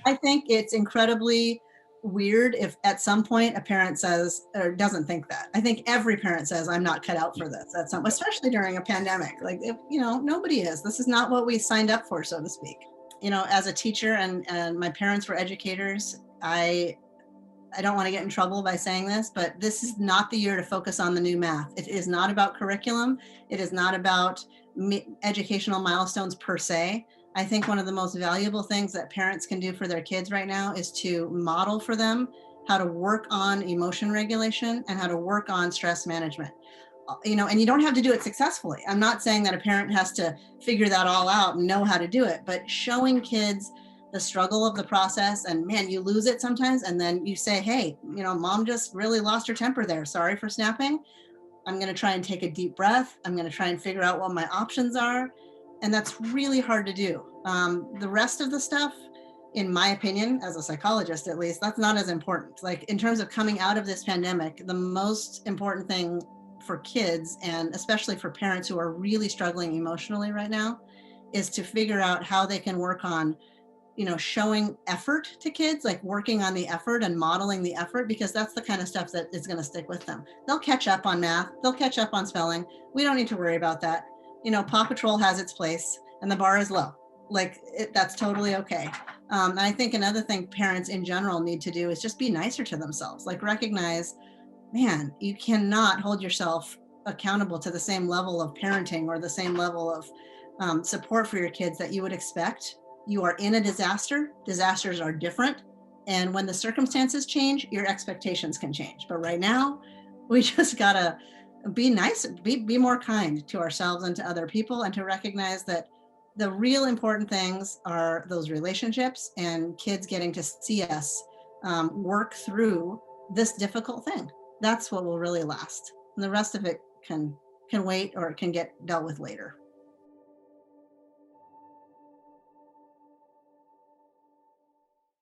I think it's incredibly weird if at some point a parent says or doesn't think that. I think every parent says, I'm not cut out for this at some, especially during a pandemic. Like, if, nobody is. This is not what we signed up for, so to speak. As a teacher and my parents were educators, I don't want to get in trouble by saying this, but this is not the year to focus on the new math. It is not about curriculum. It is not about educational milestones per se. I think one of the most valuable things that parents can do for their kids right now is to model for them how to work on emotion regulation and how to work on stress management. And you don't have to do it successfully. I'm not saying that a parent has to figure that all out and know how to do it, but showing kids the struggle of the process, and man, you lose it sometimes, and then you say, hey, mom just really lost her temper there, sorry for snapping. I'm going to try and take a deep breath. I'm going to try and figure out what my options are. And that's really hard to do. The rest of the stuff, in my opinion, as a psychologist at least, that's not as important. Like, in terms of coming out of this pandemic, the most important thing for kids, and especially for parents who are really struggling emotionally right now, is to figure out how they can work on showing effort to kids, like working on the effort and modeling the effort, because that's the kind of stuff that is going to stick with them. They'll catch up on math. They'll catch up on spelling. We don't need to worry about that. Paw Patrol has its place and the bar is low. That's totally okay. And I think another thing parents in general need to do is just be nicer to themselves. Like, recognize, man, you cannot hold yourself accountable to the same level of parenting or the same level of support for your kids that you would expect. You are in a disaster. Disasters are different. And when the circumstances change, your expectations can change. But right now, we just gotta be nice, be more kind to ourselves and to other people, and to recognize that the real important things are those relationships and kids getting to see us work through this difficult thing. That's what will really last. And the rest of it can wait, or it can get dealt with later.